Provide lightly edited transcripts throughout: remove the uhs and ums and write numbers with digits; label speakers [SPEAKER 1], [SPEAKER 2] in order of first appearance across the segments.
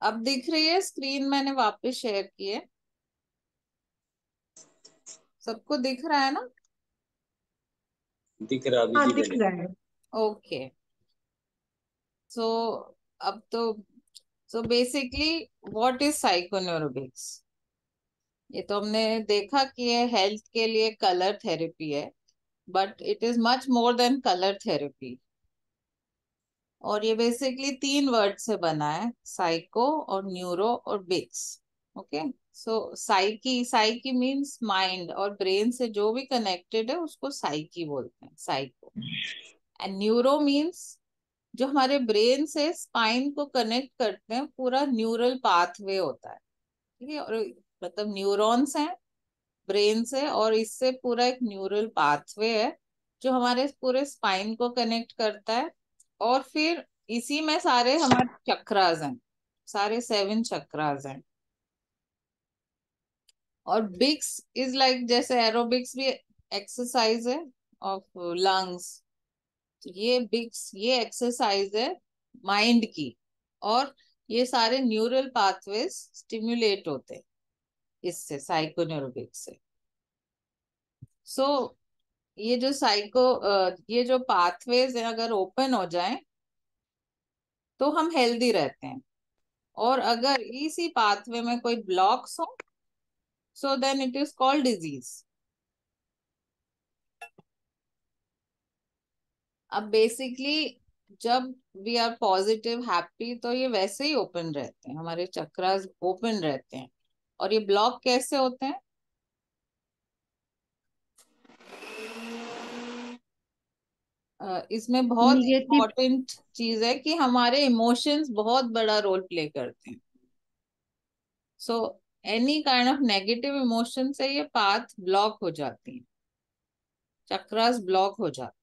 [SPEAKER 1] अब दिख रही है स्क्रीन? मैंने वापस शेयर की है। सबको दिख रहा है ना?
[SPEAKER 2] दिख रहा
[SPEAKER 3] हाँ, दिख
[SPEAKER 2] विजिबल है।
[SPEAKER 3] रहा है।
[SPEAKER 1] ओके। सो अब तो सो बेसिकली व्हाट इज साइकोन्यूरोबिक्स? ये तो हमने देखा कि ये हेल्थ के लिए कलर थेरेपी है, but it is much more than colour therapy. और ये बेसिकली तीन वर्ड से बना है, साइको और न्यूरो और बिक्स। ओके। सो साइकी, साइकी मीन्स माइंड और ब्रेन से जो भी कनेक्टेड है उसको साइकी बोलते हैं, साइको। एंड न्यूरो मीन्स जो हमारे ब्रेन से स्पाइन को कनेक्ट करते हैं, पूरा न्यूरल पाथवे होता है। ठीक है। और मतलब न्यूरॉन्स हैं ब्रेन से, और इससे पूरा एक न्यूरल पाथवे है जो हमारे पूरे स्पाइन को कनेक्ट करता है। और फिर इसी में सारे हमारे चक्रास हैं, सारे 7 चक्रास हैं। और बिक्स इज लाइक, जैसे एरोबिक्स भी एक्सरसाइज है ऑफ लंग्स, तो ये बिक्स ये एक्सरसाइज है माइंड की। और ये सारे न्यूरल पाथवेज स्टिम्युलेट होते हैं इससे, साइकोन्यूरोबिक्स से। सो ये जो ये जो पाथवेज है अगर ओपन हो जाएं तो हम हेल्दी रहते हैं। और अगर इसी पाथवे में कोई ब्लॉक्स हो, so then it is called disease. अब बेसिकली जब वी आर पॉजिटिव हैप्पी तो ये वैसे ही ओपन रहते हैं, हमारे चक्रास ओपन रहते हैं। और ये ब्लॉक कैसे होते हैं? इसमें बहुत
[SPEAKER 3] निगेटिव।
[SPEAKER 1] इंपॉर्टेंट चीज है कि हमारे इमोशंस बहुत बड़ा रोल प्ले करते हैं। So any kind of negative emotion से ये पाथ ब्लॉक हो जाती है, चक्रास ब्लॉक हो जाते हैं।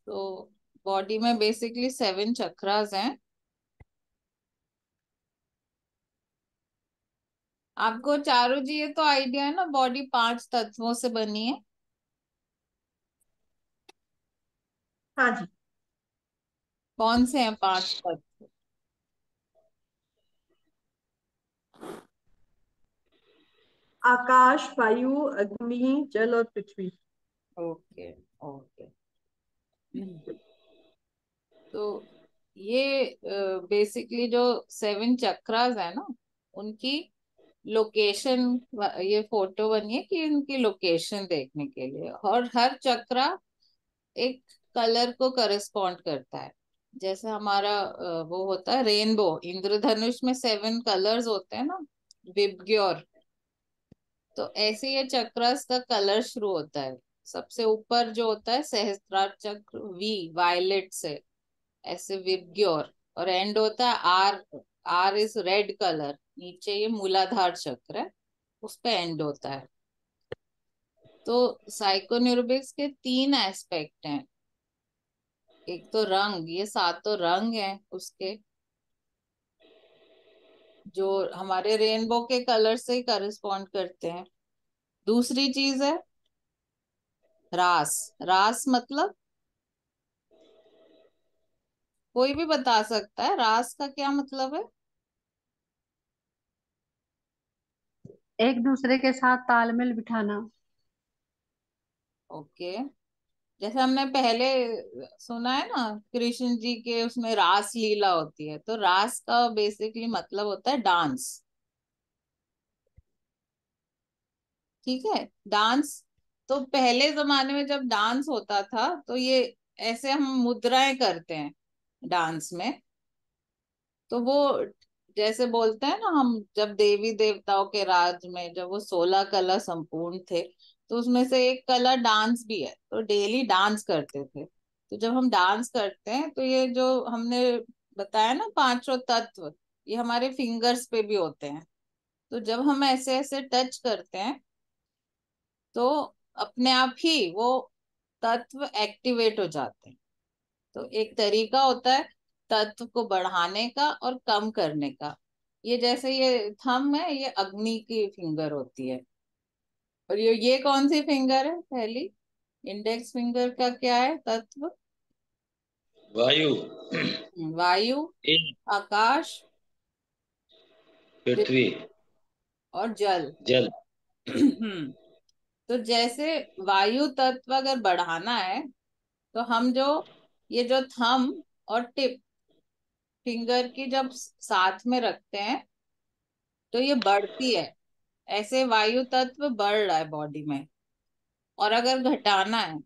[SPEAKER 1] तो बॉडी में बेसिकली 7 चक्रास हैं। आपको चारों जी ये तो आइडिया है ना, बॉडी 5 तत्वों से बनी है।
[SPEAKER 3] हाँ जी।
[SPEAKER 1] कौन से हैं 5 तत्व?
[SPEAKER 3] आकाश, वायु, अग्नि, जल और पृथ्वी।
[SPEAKER 1] ओके। ओके। तो ये बेसिकली जो 7 चक्रास है ना, उनकी लोकेशन, ये फोटो बनी है कि इनकी लोकेशन देखने के लिए। और हर चक्रा एक कलर को करस्पॉन्ड करता है। जैसे हमारा वो होता है रेनबो, इंद्रधनुष में 7 कलर्स होते हैं ना, विबग्योर। तो ऐसे ये चक्रस का कलर शुरू होता है। सबसे ऊपर जो होता है सहस्त्रार चक्र, वी, वायलेट से, ऐसे विबग्योर। और एंड होता है R, R is red colour, नीचे ये मूलाधार चक्र है, उस पे एंड होता है। तो साइकोन्यूरोबिक्स के 3 एस्पेक्ट हैं। एक तो रंग, ये सातों रंग हैं उसके, जो हमारे रेनबो के कलर से ही करस्पॉन्ड करते हैं। दूसरी चीज है रास। रास मतलब कोई भी बता सकता है रास का क्या मतलब है?
[SPEAKER 3] एक दूसरे के साथ तालमेल बिठाना।
[SPEAKER 1] ओके। जैसे हमने पहले सुना है ना, कृष्ण जी के उसमें रास लीला होती है, तो रास का बेसिकली मतलब होता है डांस। ठीक है, डांस। तो पहले जमाने में जब डांस होता था तो ये ऐसे हम मुद्राएं करते हैं डांस में। तो वो जैसे बोलते हैं ना, हम जब देवी देवताओं के राज में जब वो 16 कला संपूर्ण थे, तो उसमें से एक कला डांस भी है, तो डेली डांस करते थे। तो जब हम डांस करते हैं तो ये जो हमने बताया ना पांचों तत्व, ये हमारे फिंगर्स पे भी होते हैं। तो जब हम ऐसे ऐसे टच करते हैं तो अपने आप ही वो तत्व एक्टिवेट हो जाते हैं। तो एक तरीका होता है तत्व को बढ़ाने का और कम करने का। ये जैसे ये थंब है, ये अग्नि की फिंगर होती है। और ये कौन सी फिंगर है पहली? इंडेक्स फिंगर का क्या है तत्व?
[SPEAKER 2] वायु।
[SPEAKER 1] वायु,
[SPEAKER 2] तेज।
[SPEAKER 1] आकाश,
[SPEAKER 2] पृथ्वी।
[SPEAKER 1] और जल।
[SPEAKER 2] जल।
[SPEAKER 1] तो जैसे वायु तत्व अगर बढ़ाना है, तो हम जो ये जो थंब और टिप फिंगर की जब साथ में रखते हैं तो ये बढ़ती है। ऐसे वायु तत्व बढ़ रहा है बॉडी में। और अगर घटाना है,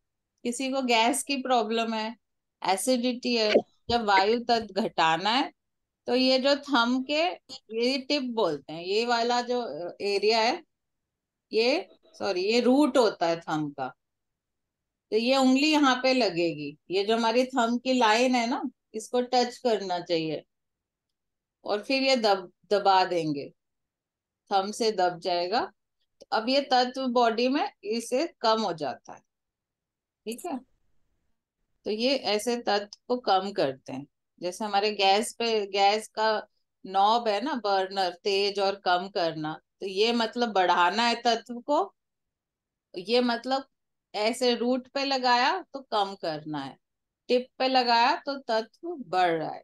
[SPEAKER 1] किसी को गैस की प्रॉब्लम है, एसिडिटी है, जब वायु तत्व घटाना है, तो ये जो थंब के, ये टिप बोलते हैं, ये वाला जो एरिया है, ये, सॉरी, ये रूट होता है थंब का। तो ये उंगली यहाँ पे लगेगी, ये जो हमारी थंब की लाइन है ना, इसको टच करना चाहिए। और फिर ये दबा देंगे, थंब से दब जाएगा। तो अब ये तत्व बॉडी में इससे कम हो जाता है। ठीक है। तो ये ऐसे तत्व को कम करते हैं। जैसे हमारे गैस पे, गैस का नॉब है ना, बर्नर, तेज और कम करना, तो ये मतलब बढ़ाना है तत्व को। ये मतलब ऐसे रूट पे लगाया तो कम करना है, टिप पे लगाया तो तत्व बढ़ रहा है।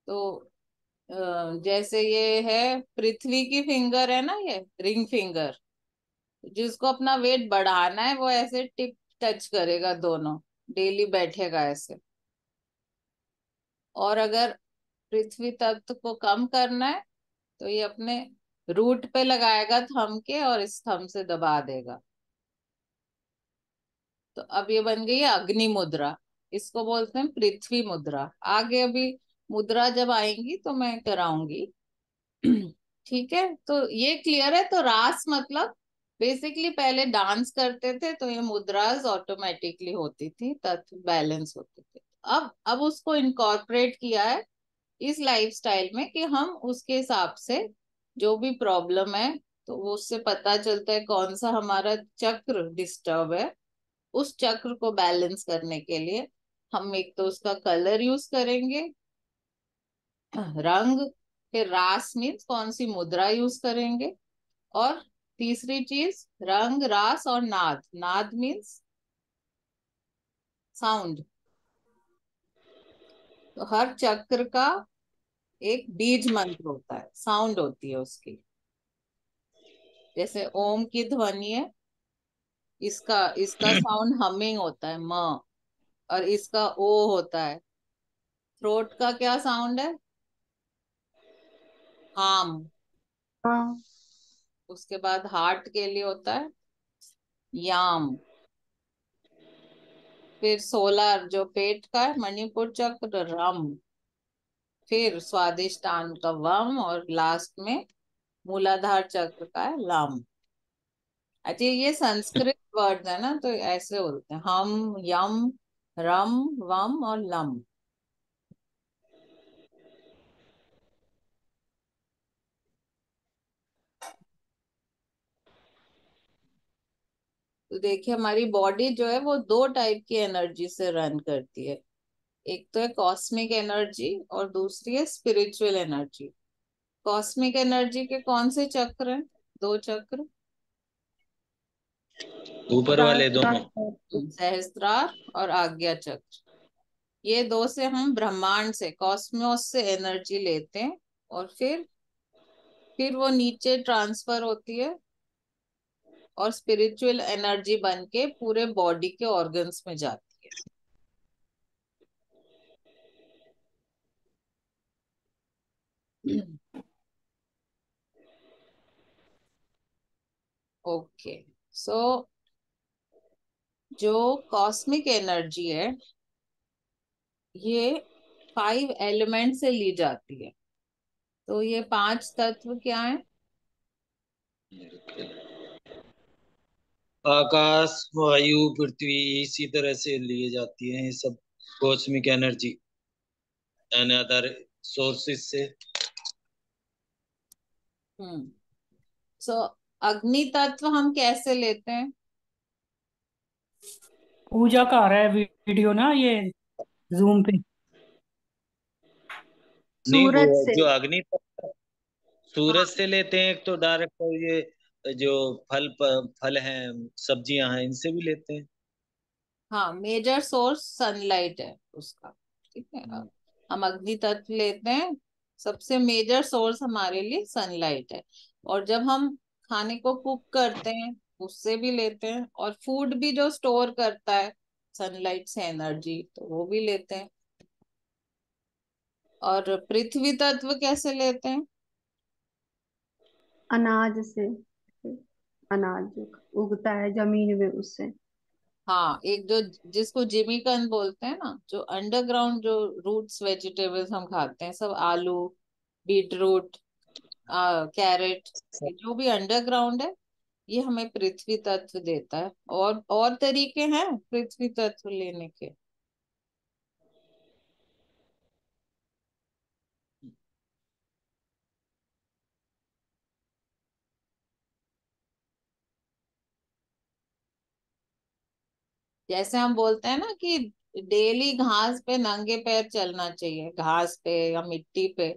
[SPEAKER 1] तो जैसे ये है पृथ्वी की फिंगर है ना, ये रिंग फिंगर, जिसको अपना वेट बढ़ाना है वो ऐसे टिप टच करेगा दोनों, डेली बैठेगा ऐसे। और अगर पृथ्वी तत्व को कम करना है, तो ये अपने रूट पे लगाएगा थंब के, और इस थंब से दबा देगा। तो अब ये बन गई है अग्नि मुद्रा। इसको बोलते हैं पृथ्वी मुद्रा। आगे अभी मुद्रा जब आएंगी तो मैं कराऊंगी। ठीक है, तो ये क्लियर है। तो रास मतलब बेसिकली पहले डांस करते थे तो ये मुद्रास ऑटोमेटिकली होती थी, तत्व बैलेंस होते थे। अब उसको इनकॉर्पोरेट किया है इस लाइफस्टाइल में कि हम उसके हिसाब से जो भी प्रॉब्लम है, तो वो उससे पता चलता है कौन सा हमारा चक्र डिस्टर्ब है। उस चक्र को बैलेंस करने के लिए हम एक तो उसका कलर यूज करेंगे, रंग, फिर रास मीन्स कौन सी मुद्रा यूज करेंगे, और तीसरी चीज रंग, रास और नाद। नाद मीन्स साउंड। तो हर चक्र का एक बीज मंत्र होता है, साउंड होती है उसकी। जैसे ओम की ध्वनि है, इसका इसका साउंड हमिंग होता है, म। और इसका ओ होता है। थ्रोट का क्या साउंड है? हाम।
[SPEAKER 3] हाँ।
[SPEAKER 1] उसके बाद हार्ट के लिए होता है याम। फिर सोलर जो पेट का है, मणिपुर चक्र, रम। फिर स्वादिष्टान का वम, और लास्ट में मूलाधार चक्र का है लम। अच्छा, ये संस्कृत वर्ड है ना, तो ऐसे बोलते हैं हम, यम, रम, वम और लम। तो देखिए हमारी बॉडी जो है वो दो टाइप की एनर्जी से रन करती है। एक तो है कॉस्मिक एनर्जी और दूसरी है स्पिरिचुअल एनर्जी। कॉस्मिक एनर्जी के कौन से चक्र हैं? दो चक्र,
[SPEAKER 2] ऊपर वाले दोनों।
[SPEAKER 1] सहस्त्रार और आज्ञा चक्र। ये दो से हम ब्रह्मांड से, कॉस्मोस से एनर्जी लेते हैं, और फिर वो नीचे ट्रांसफर होती है और स्पिरिचुअल एनर्जी बन के पूरे बॉडी के ऑर्गन्स में जाती है। ओके, सो जो कॉस्मिक एनर्जी है, ये 5 एलिमेंट से ली जाती है। तो ये 5 तत्व क्या है?
[SPEAKER 2] आकाश, वायु, पृथ्वी, इसी तरह से लिए जाती हैं ये सब cosmic energy and other sources से।
[SPEAKER 1] हम्म। सो अग्नि तत्व हम कैसे लेते हैं?
[SPEAKER 4] पूजा का आ रहा है वीडियो ना, ये जूम पे।
[SPEAKER 2] नहीं, वो
[SPEAKER 3] सूरज से।
[SPEAKER 2] जो अग्नि, सूरज
[SPEAKER 1] हाँ
[SPEAKER 2] से लेते हैं एक तो डायरेक्ट, और ये जो फल हैं, सब्जियां हैं, इनसे भी लेते हैं।
[SPEAKER 1] हाँ, मेजर सोर्स सनलाइट है उसका। ठीक है, हम अग्नि तत्व लेते हैं, सबसे मेजर सोर्स हमारे लिए सनलाइट है। और जब हम खाने को कुक करते हैं उससे भी लेते हैं, और फूड भी जो स्टोर करता है सनलाइट से एनर्जी, तो वो भी लेते हैं। और पृथ्वी तत्व कैसे लेते हैं?
[SPEAKER 3] अनाज से, अनाज जो उगता है जमीन में उससे।
[SPEAKER 1] हाँ, एक जो जिसको जिमीकंद बोलते हैं ना, जो अंडरग्राउंड जो रूट्स वेजिटेबल्स हम खाते हैं, सब आलू, बीट रूट, कैरेट, ये जो भी अंडरग्राउंड है, ये हमें पृथ्वी तत्व देता है। और तरीके हैं पृथ्वी तत्व लेने के। जैसे हम बोलते हैं ना कि डेली घास पे नंगे पैर चलना चाहिए, घास पे या मिट्टी पे,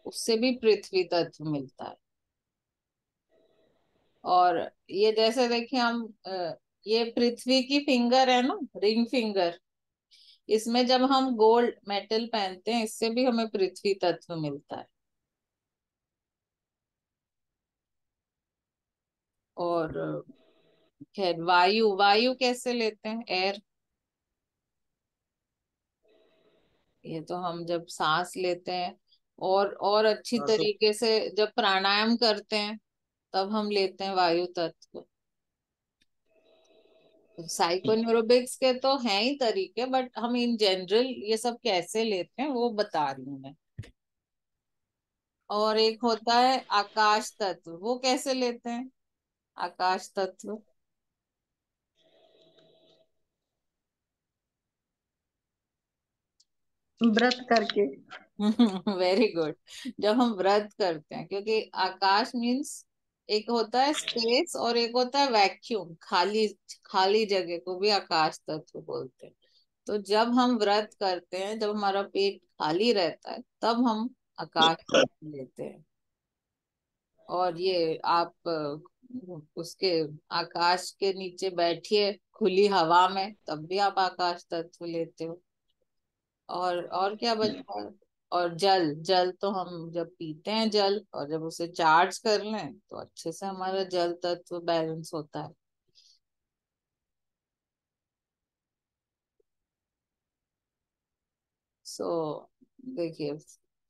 [SPEAKER 1] उससे भी पृथ्वी तत्व मिलता है। और ये जैसे देखिए हम ये पृथ्वी की फिंगर है ना, रिंग फिंगर, इसमें जब हम गोल्ड मेटल पहनते हैं, इससे भी हमें पृथ्वी तत्व मिलता है। और खैर, वायु वायु कैसे लेते हैं? एयर। ये तो हम जब सांस लेते हैं, और अच्छी
[SPEAKER 2] हाँ तो
[SPEAKER 1] तरीके से जब प्राणायाम करते हैं, तब हम लेते हैं वायु तत्व। साइकोन्यूरोबिक्स के तो हैं ही तरीके, बट हम इन जनरल ये सब कैसे लेते हैं वो बता रही हूँ मैं। और एक होता है आकाश तत्व, वो कैसे लेते हैं? आकाश तत्व।
[SPEAKER 3] व्रत करके।
[SPEAKER 1] Very good. जब हम व्रत करते हैं, क्योंकि आकाश मीन्स एक होता है स्पेस और एक होता है वैक्यूम, खाली खाली जगह को भी आकाश तत्व बोलते हैं। तो जब हम व्रत करते हैं, जब हमारा पेट खाली रहता है, तब हम आकाश तत्व लेते हैं। और ये आप उसके आकाश के नीचे बैठिए खुली हवा में, तब भी आप आकाश तत्व लेते हो। और क्या बचता है? और जल जल तो हम जब पीते हैं जल, और जब उसे चार्ज कर लें, तो अच्छे से हमारा जल तत्व बैलेंस होता है। सो देखिए,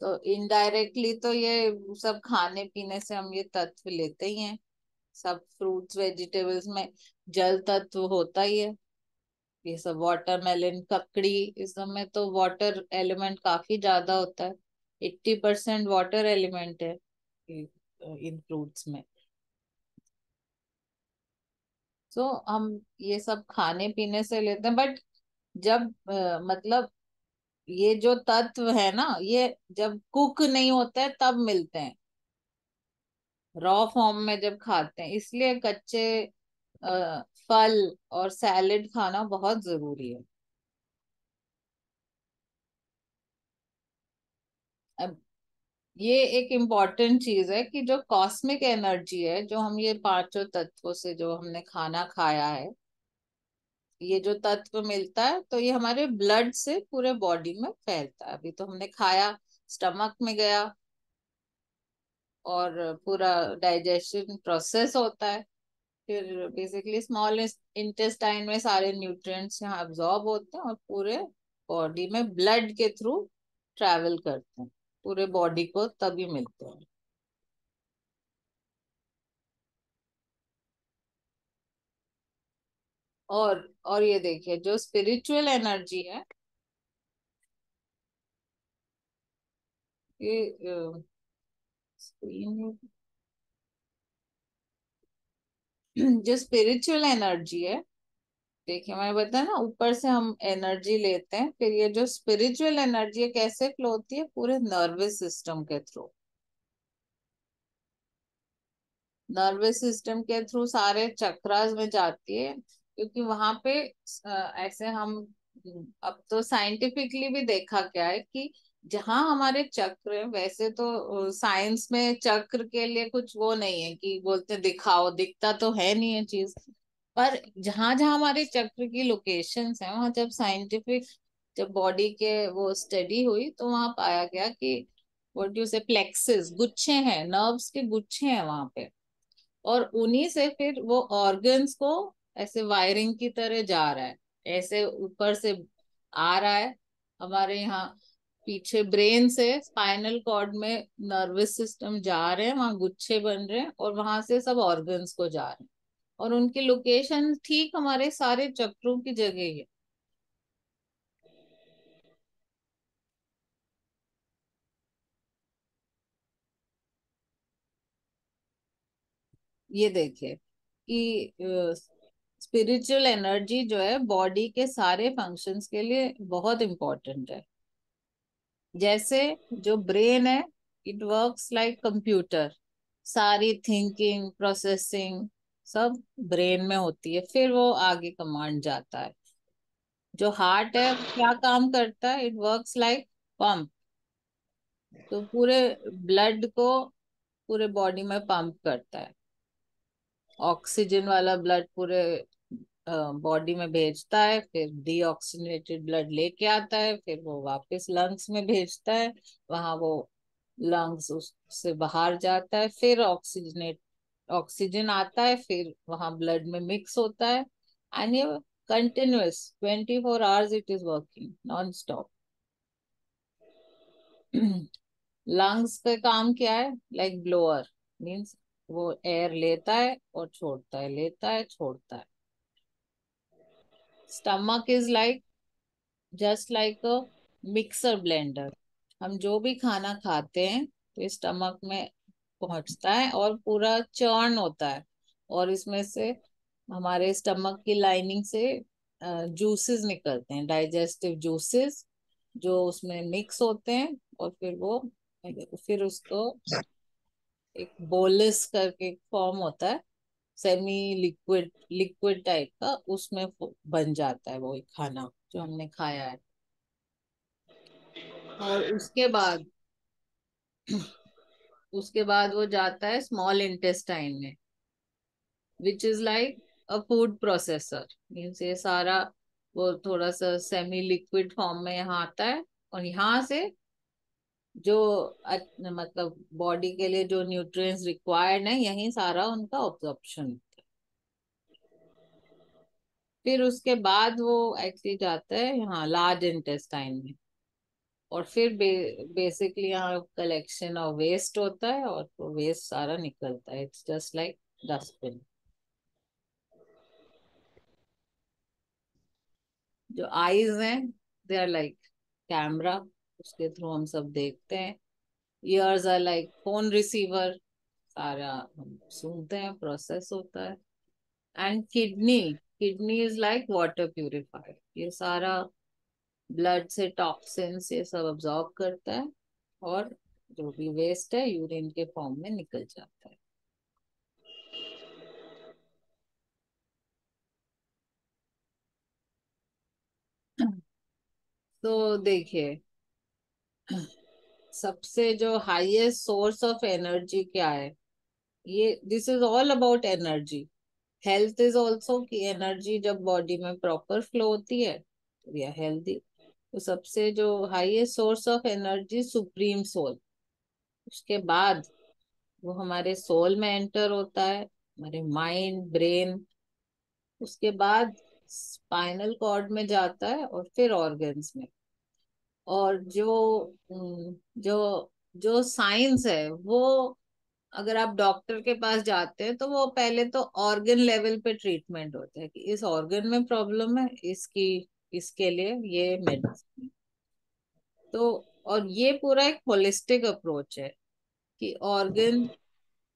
[SPEAKER 1] तो इनडायरेक्टली तो ये सब खाने पीने से हम ये तत्व लेते ही हैं। सब फ्रूट्स वेजिटेबल्स में जल तत्व होता ही है। ये सब वाटरमेलन, ककड़ी, इस सब में तो वाटर एलिमेंट काफी ज्यादा होता है। 80% वाटर एलिमेंट है इन फ्रूट्स में। तो हम ये सब खाने पीने से लेते हैं, बट जब मतलब ये जो तत्व है ना, ये जब कुक नहीं होते हैं तब मिलते हैं, रॉ फॉर्म में जब खाते हैं, इसलिए कच्चे फल और सैलेड खाना बहुत जरूरी है। अब ये एक इम्पॉर्टेंट चीज है कि जो कॉस्मिक एनर्जी है, जो हम ये पांचों तत्वों से जो हमने खाना खाया है, ये जो तत्व मिलता है, तो ये हमारे ब्लड से पूरे बॉडी में फैलता है। अभी तो हमने खाया, स्टमक में गया, और पूरा डाइजेशन प्रोसेस होता है, फिर बेसिकली स्मॉल इंटेस्टाइन में सारे न्यूट्रिएंट्स यहाँ अब्सॉर्ब होते हैं, और पूरे बॉडी में ब्लड के थ्रू ट्रैवल करते हैं, पूरे बॉडी को तभी मिलते हैं। और ये देखिए, जो स्पिरिचुअल एनर्जी है, ये स्क्रीन, जो स्पिरिचुअल एनर्जी है, देखिए मैंने बताया ना, ऊपर से हम एनर्जी लेते हैं, फिर ये जो स्पिरिचुअल एनर्जी है कैसे फ्लो होती है? पूरे नर्वस सिस्टम के थ्रू। नर्वस सिस्टम के थ्रू सारे चक्रास में जाती है, क्योंकि वहां पे ऐसे हम अब तो साइंटिफिकली भी देखा गया है कि जहाँ हमारे चक्र है, वैसे तो साइंस में चक्र के लिए कुछ वो नहीं है कि बोलते दिखाओ, दिखता तो है नहीं है चीज। पर जहां जहां हमारे चक्र की लोकेशंस हैं, वहां जब बॉडी के वो स्टडी हुई तो वहां पाया गया कि व्हाट यू से प्लेक्सिस, गुच्छे हैं, नर्व्स के गुच्छे हैं वहां पे। और उन्हीं से फिर वो ऑर्गन्स को ऐसे वायरिंग की तरह जा रहा है, ऐसे ऊपर से आ रहा है हमारे यहाँ पीछे ब्रेन से स्पाइनल कॉर्ड में नर्वस सिस्टम जा रहे हैं, वहां गुच्छे बन रहे हैं और वहां से सब ऑर्गन्स को जा रहे हैं। और उनकी लोकेशन ठीक हमारे सारे चक्रों की जगह ही है। ये देखिए कि स्पिरिचुअल एनर्जी जो है बॉडी के सारे फंक्शंस के लिए बहुत इंपॉर्टेंट है। जैसे जो ब्रेन है, इट वर्क्स लाइक कंप्यूटर, सारी थिंकिंग प्रोसेसिंग सब ब्रेन में होती है, फिर वो आगे कमांड जाता है। जो हार्ट है वो क्या काम करता है, इट वर्क्स लाइक पंप, तो पूरे ब्लड को पूरे बॉडी में पंप करता है, ऑक्सीजन वाला ब्लड पूरे बॉडी में भेजता है, फिर डीऑक्सीजनेटेड ब्लड लेके आता है, फिर वो वापस लंग्स में भेजता है, वहां वो लंग्स उससे बाहर जाता है, फिर ऑक्सीजन आता है, फिर वहां ब्लड में मिक्स होता है। एंड ये continuous 24 hours it is working non stop. Lungs का काम क्या है, लाइक ब्लोअर, मीन्स वो एयर लेता है और छोड़ता है, लेता है छोड़ता है। Stomach is like just like a mixer blender, हम जो भी खाना खाते हैं तो स्टमक में पहुंचता है और पूरा चर्न होता है, और इसमें से हमारे स्टमक की लाइनिंग से जूसेस निकलते हैं, डाइजेस्टिव जूसेस, जो उसमें मिक्स होते हैं, और फिर उसको एक बोलस करके फॉर्म होता है, सेमी लिक्विड लिक्विड टाइप का, उसमें बन जाता है वो खाना जो हमने खाया है। और उसके बाद वो जाता है स्मॉल इंटेस्टाइन में, which is like a food processor, means ये सारा वो थोड़ा सा सेमी लिक्विड फॉर्म में यहाँ आता है, और यहाँ से जो मतलब बॉडी के लिए जो न्यूट्रिएंट्स रिक्वायर्ड है, यही सारा उनका ऑब्जॉर्प्शन। फिर उसके बाद वो एक्चुअली जाता है यहाँ लार्ज इंटेस्टाइन में, और फिर बेसिकली यहाँ कलेक्शन ऑफ वेस्ट होता है, और वो वेस्ट सारा निकलता है, इट्स जस्ट लाइक डस्टबिन। जो आईज हैं, दे आर लाइक कैमरा, उसके थ्रू हम सब देखते हैं। Ears are like phone receiver, सारा हम सुनते हैं, प्रोसेस होता है। And kidney, kidney is like water purifier, ये सारा ब्लड से टॉक्सिन्स ये सब अब्सॉर्ब करता है, और जो भी वेस्ट है यूरिन के फॉर्म में निकल जाता है। तो देखिए, सबसे जो हाईएस्ट सोर्स ऑफ एनर्जी क्या है, ये this is all about energy. Health is also कि एनर्जी जब बॉडी में प्रॉपर फ्लो होती है तो वी आर हेल्दी। तो सबसे जो highest source of energy supreme soul, उसके बाद वो हमारे सोल में एंटर होता है, हमारे माइंड ब्रेन, उसके बाद स्पाइनल कॉर्ड में जाता है, और फिर ऑर्गन्स में। और जो जो साइंस है वो, अगर आप डॉक्टर के पास जाते हैं तो वो पहले तो ऑर्गन लेवल पे ट्रीटमेंट होता है कि इस ऑर्गन में प्रॉब्लम है, इसके लिए ये मेडिसिन। तो और ये पूरा एक होलिस्टिक अप्रोच है कि ऑर्गन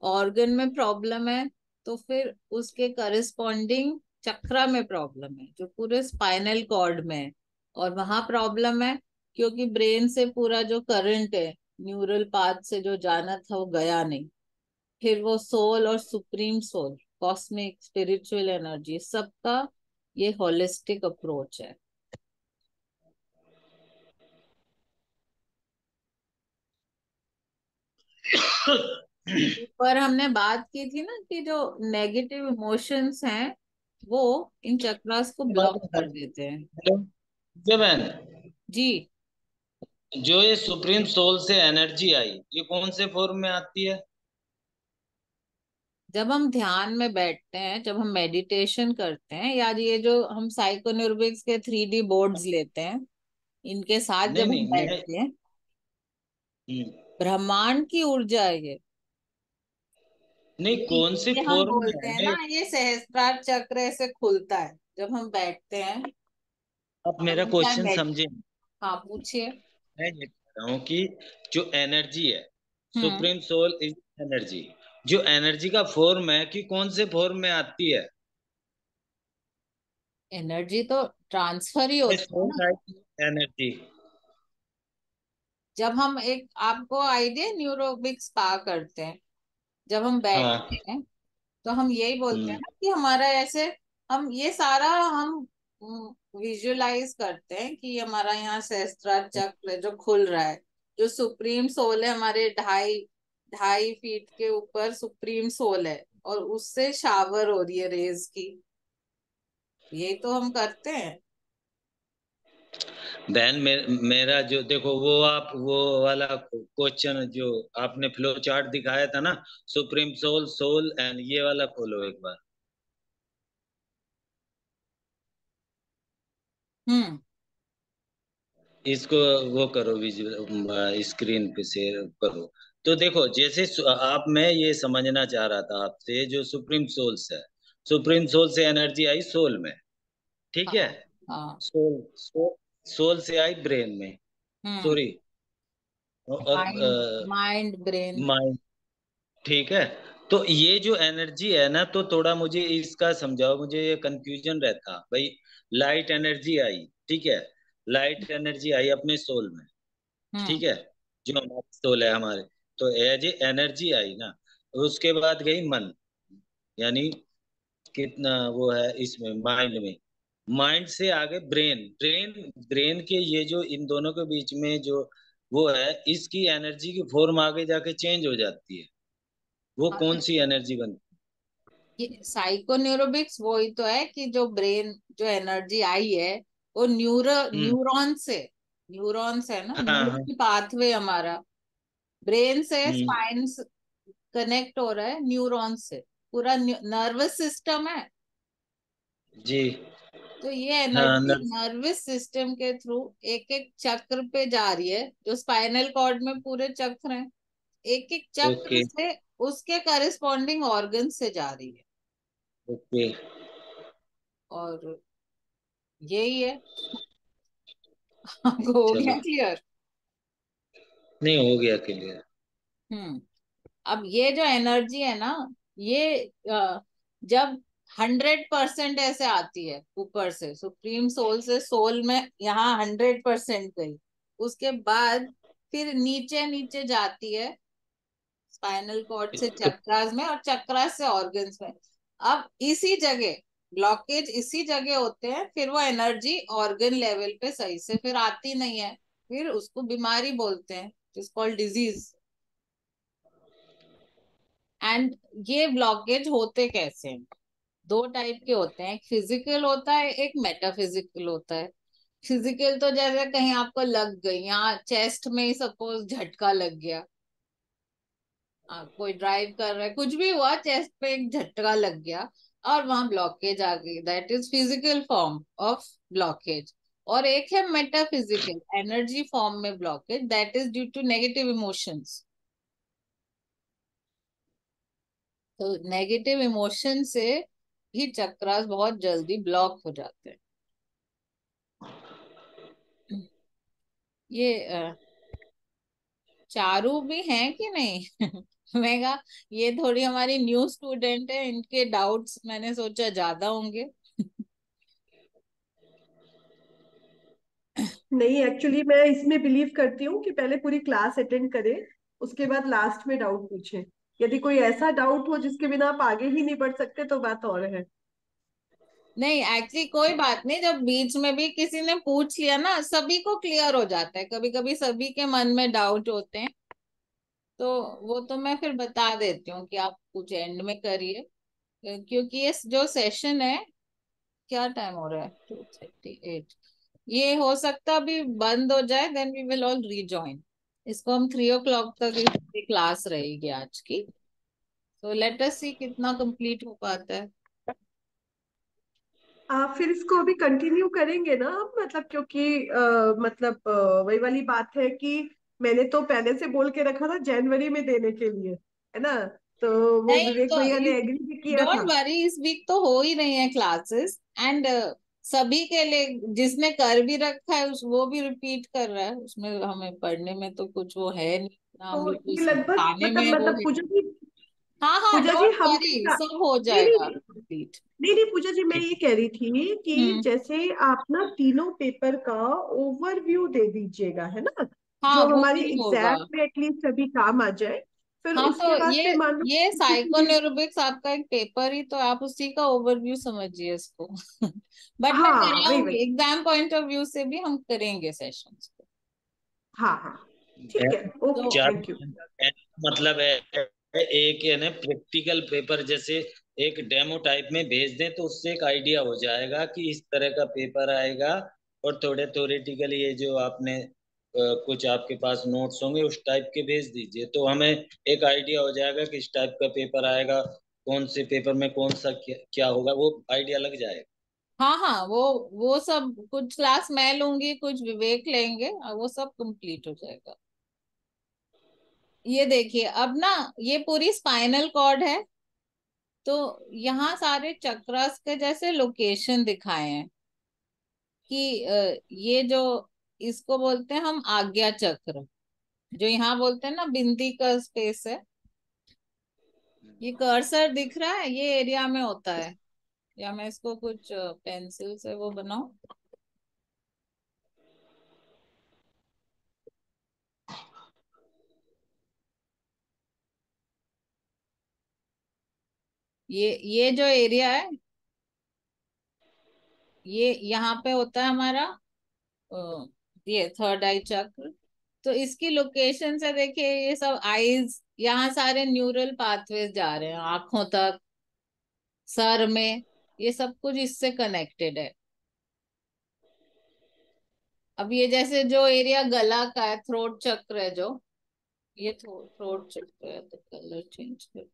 [SPEAKER 1] ऑर्गन में प्रॉब्लम है तो फिर उसके करस्पॉन्डिंग चक्रा में प्रॉब्लम है, जो पूरे स्पाइनल कॉर्ड में है, और वहां प्रॉब्लम है क्योंकि ब्रेन से पूरा जो करंट है न्यूरल पाथ से जो जाना था वो गया नहीं। फिर वो सोल और supreme soul, cosmic spiritual energy, सबका ये होलिस्टिक अप्रोच है। ऊपर हमने बात की थी ना कि जो नेगेटिव इमोशंस हैं वो इन चक्रास को ब्लॉक कर देते हैं।
[SPEAKER 2] हेलो बहन,
[SPEAKER 1] जी।
[SPEAKER 2] जो ये सुप्रीम सोल से एनर्जी आई, ये कौन से फॉर्म में आती है?
[SPEAKER 1] जब हम ध्यान में बैठते हैं, जब हम मेडिटेशन करते हैं, या ये जो हम साइकोन्यूरोबिक्स के 3D बोर्ड्स लेते हैं, इनके साथ
[SPEAKER 2] नहीं
[SPEAKER 1] जब हम
[SPEAKER 2] नहीं, मैं
[SPEAKER 1] बैठते हैं, ब्रह्मांड की ऊर्जा है ये।
[SPEAKER 2] नहीं, कौन सी
[SPEAKER 1] ये हम
[SPEAKER 2] फॉर्म में
[SPEAKER 1] बोलते हैं
[SPEAKER 2] है?
[SPEAKER 1] ना, ये सहस्त्रार चक्र ऐसे खुलता है जब हम बैठते हैं।
[SPEAKER 2] आप
[SPEAKER 1] जब
[SPEAKER 2] मेरा
[SPEAKER 1] हम चाहे
[SPEAKER 2] क्वेश्चन
[SPEAKER 1] बैठ।
[SPEAKER 2] समझे?
[SPEAKER 1] हाँ, पूछिए।
[SPEAKER 2] मैं ये कह रहा हूँ कि जो एनर्जी है,
[SPEAKER 1] हम्म।
[SPEAKER 2] सुप्रीम सोल इज एनर्जी, जो एनर्जी का फॉर्म है कि कौन से फॉर्म में आती है?
[SPEAKER 1] एनर्जी तो ट्रांसफर ही होता है ना।
[SPEAKER 2] एनर्जी।
[SPEAKER 1] जब हम एक, आपको आइडिया न्यूरोबिक स्पा करते हैं, जब हम
[SPEAKER 2] हाँ।
[SPEAKER 1] बैठते हैं तो हम यही बोलते हैं
[SPEAKER 2] हम्म।
[SPEAKER 1] ना कि हमारा ऐसे, हम ये सारा हम विजुअलाइज करते हैं कि हमारा यहाँ सहस्त्रार चक्र है जो खुल रहा है। जो सुप्रीम सोल है हमारे 2.5 2.5 फीट के ऊपर सुप्रीम सोल है, और उससे शावर हो रही है रेज की। यही तो हम करते हैं।
[SPEAKER 2] बहन, मेरा जो देखो, वो आप वो वाला क्वेश्चन जो आपने फ्लो चार्ट दिखाया था ना, सुप्रीम सोल, सोल एंड ये वाला खोलो एक बार।
[SPEAKER 1] हम्म।
[SPEAKER 2] इसको वो करो, विजुअल स्क्रीन पे शेयर करो। तो देखो, जैसे आप, मैं ये समझना चाह रहा था आपसे, जो सुप्रीम सोल्स है, सुप्रीम सोल से एनर्जी आई सोल में, ठीक है?
[SPEAKER 1] हाँ। हाँ।
[SPEAKER 2] सोल सोल सोल से आई ब्रेन में,
[SPEAKER 1] हम्म।
[SPEAKER 2] सॉरी, और
[SPEAKER 1] माइंड माइंड ब्रेन।
[SPEAKER 2] माइंड, ठीक है? तो ये जो एनर्जी है ना, तो थोड़ा मुझे इसका समझाओ, मुझे ये कंफ्यूजन रहता भाई। लाइट एनर्जी आई, ठीक है, लाइट एनर्जी आई अपने सोल में,
[SPEAKER 1] हम्म।
[SPEAKER 2] ठीक है, जो हमारे सोल है हमारे, तो एज ए एनर्जी आई ना, उसके बाद गई मन, यानी कितना वो है इसमें माइंड में, माइंड से आगे ब्रेन, ब्रेन के ये जो इन दोनों के बीच में जो वो है, इसकी एनर्जी की फॉर्म आगे जाके चेंज हो जाती है। वो कौन सी एनर्जी बनती
[SPEAKER 1] ये साइकोन्यूरोबिक्स वही तो है कि जो ब्रेन, जो एनर्जी आई है वो
[SPEAKER 2] है? हम्म।
[SPEAKER 1] न्यूरॉन्स है ना,
[SPEAKER 2] हाँ हाँ।
[SPEAKER 1] न्यूरल पाथवे हमारा ब्रेन से
[SPEAKER 2] हम्म।
[SPEAKER 1] स्पाइन कनेक्ट हो रहा है न्यूरॉन से। पूरा नर्वस सिस्टम है।
[SPEAKER 2] जी।
[SPEAKER 1] तो ये
[SPEAKER 2] हाँ
[SPEAKER 1] एनर्जी नर्वस सिस्टम के थ्रू एक एक चक्र पे जा रही है। जो स्पाइनल कॉर्ड में पूरे चक्र हैं, एक एक चक्र
[SPEAKER 2] ओके।
[SPEAKER 1] से उसके करस्पॉन्डिंग ऑर्गन से जा रही है।
[SPEAKER 2] ओके।
[SPEAKER 1] और यही है। आपको हो
[SPEAKER 2] चलो,
[SPEAKER 1] गया क्लियर?
[SPEAKER 2] नहीं हो गया क्लियर।
[SPEAKER 1] हम्म। अब ये जो एनर्जी है ना, ये जब 100% ऐसे आती है ऊपर से सुप्रीम सोल से, सोल में यहाँ 100% गई, उसके बाद फिर नीचे नीचे जाती है स्पाइनल कॉर्ड से चक्रास में, और चक्रास से ऑर्गन्स में। अब इसी जगह ब्लॉकेज, इसी जगह होते हैं, फिर वो एनर्जी ऑर्गन लेवल पे सही से फिर आती नहीं है, फिर उसको बीमारी बोलते हैं, इज कॉल्ड डिजीज। एंड ये ब्लॉकेज होते कैसे हैं? दो टाइप के होते हैं, एक फिजिकल होता है, एक मेटाफिजिकल होता है। फिजिकल तो जैसे कहीं आपको लग गई, यहाँ चेस्ट में ही सपोज झटका लग गया, कोई ड्राइव कर रहा है, कुछ भी हुआ, चेस्ट पे एक झटका लग गया और वहां ब्लॉकेज आ गई, that is physical form of blockage. और एक है मेटाफिजिकल एनर्जी फॉर्म में blockage, that is due to negative emotions. तो नेगेटिव इमोशन से भी चक्रास बहुत जल्दी ब्लॉक हो जाते हैं। ये चारू भी हैं कि नहीं? मैं कहा ये थोड़ी हमारी न्यू स्टूडेंट है, इनके डाउट्स मैंने सोचा ज्यादा होंगे।
[SPEAKER 5] नहीं, एक्चुअली मैं इसमें बिलीव करती हूँ कि पहले पूरी क्लास अटेंड करें, उसके बाद लास्ट में डाउट पूछें। यदि कोई ऐसा डाउट हो जिसके बिना आप आगे ही नहीं बढ़ सकते तो बात और है।
[SPEAKER 1] नहीं, एक्चुअली कोई बात नहीं, जब बीच में भी किसी ने पूछ लिया ना, सभी को क्लियर हो जाता है। कभी कभी सभी के मन में डाउट होते हैं, तो वो तो मैं फिर बता देती हूँ कि आप कुछ एंड में करिए, क्योंकि ये जो सेशन है, क्या टाइम हो रहा है, 2:38, ये हो सकता अभी बंद हो जाए, then we will all rejoin. इसको हम 3 o'clock तक इसकी क्लास रहेगी आज की। तो लेट अस सी कितना कंप्लीट हो पाता है।
[SPEAKER 5] फिर इसको अभी कंटिन्यू करेंगे ना हम, मतलब क्योंकि मतलब वही वाली बात है कि मैंने तो पहले से बोल के रखा था जनवरी में देने के लिए, है ना। तो वो
[SPEAKER 1] नहीं
[SPEAKER 5] विवेक
[SPEAKER 1] तो
[SPEAKER 5] भैया ने एग्री भी किया
[SPEAKER 1] डोंट
[SPEAKER 5] था।
[SPEAKER 1] वरी, इस वीक तो हो ही रही है क्लासेस, एंड सभी के लिए, जिसने कर भी रखा है उस वो भी रिपीट कर रहा है, उसमें हमें पढ़ने में तो कुछ वो है नहीं ना, हम
[SPEAKER 5] तो
[SPEAKER 1] लोग को
[SPEAKER 5] ये लगभग
[SPEAKER 1] सिखाने
[SPEAKER 5] मतलब
[SPEAKER 1] में वो
[SPEAKER 5] मतलब
[SPEAKER 1] है।
[SPEAKER 5] पूजा जी,
[SPEAKER 1] हाँ हाँ,
[SPEAKER 5] पूजा जी
[SPEAKER 1] डोंट
[SPEAKER 5] हम
[SPEAKER 1] वरी, सब हो
[SPEAKER 5] नहीं
[SPEAKER 1] जाएगा
[SPEAKER 5] नहीं
[SPEAKER 1] कंप्लीट।
[SPEAKER 5] नहीं नहीं पूजा जी, मैं ये कह रही थी कि
[SPEAKER 1] हम्म।
[SPEAKER 5] जैसे आप ना तीनों पेपर का ओवरव्यू दे दीजिएगा, है ना,
[SPEAKER 1] हाँ
[SPEAKER 5] जो
[SPEAKER 1] वो
[SPEAKER 5] हमारे
[SPEAKER 1] भी होगा।
[SPEAKER 5] एग्जाम में एटलीस्ट अभी काम आ जाए। फिर
[SPEAKER 1] हाँ तो
[SPEAKER 5] उसके बाद फिर मान लो
[SPEAKER 1] ये
[SPEAKER 5] किसी चीज।
[SPEAKER 1] साइकोन्यूरोबिक्स आपका एक पेपर ही तो, आप उसी का ओवरव्यू समझिए इसको। बट मैं
[SPEAKER 5] हाँ वही
[SPEAKER 1] कराऊंगी,
[SPEAKER 5] वही।
[SPEAKER 1] एग्जाम पॉइंट ऑफ व्यू से भी हम करेंगे सेशंस को।
[SPEAKER 5] हाँ हाँ, ठीक है, ओके,
[SPEAKER 1] तो
[SPEAKER 2] क्या
[SPEAKER 5] थैंक यू।
[SPEAKER 2] मतलब है, एक है ना प्रैक्टिकल पेपर जैसे एक डेमो टाइप में भेज दें तो उससे एक आइडिया हो जाएगा कि इस तरह का पेपर आएगा। और थोड़े थ्योरेटिकल ये जो आपने कुछ आपके पास नोट्स होंगे उस टाइप के भेज दीजिए तो हमें एक आइडिया हो जाएगा कि इस टाइप का पेपर आएगा, कौन से पेपर में कौन सा क्या होगा वो आइडिया लग जाएगा।
[SPEAKER 1] हाँ हाँ, वो सब कुछ क्लास मैं लूंगी, कुछ विवेक लेंगे, और वो सब कंप्लीट हो जाएगा। ये देखिए अब ना, ये पूरी स्पाइनल कॉर्ड है, तो यहाँ सारे चक्रास के जैसे लोकेशन दिखाए हैं कि ये जो, इसको बोलते हैं हम आज्ञा चक्र, जो यहाँ बोलते हैं ना बिंदी का स्पेस है, ये कर्सर दिख रहा है, ये एरिया में होता है। या मैं इसको कुछ पेंसिल से वो बनाऊं। ये जो एरिया है, ये यहाँ पे होता है हमारा ये थर्ड आई चक्र। तो इसकी लोकेशन से देखिए, ये सब आईज, यहाँ सारे न्यूरल पाथवेज जा रहे हैं आंखों तक, सर में, ये सब कुछ इससे कनेक्टेड है। अब ये जैसे जो एरिया गला का है, थ्रोट चक्र है जो, ये थ्रोट चक्र है, तो कलर चेंज कर,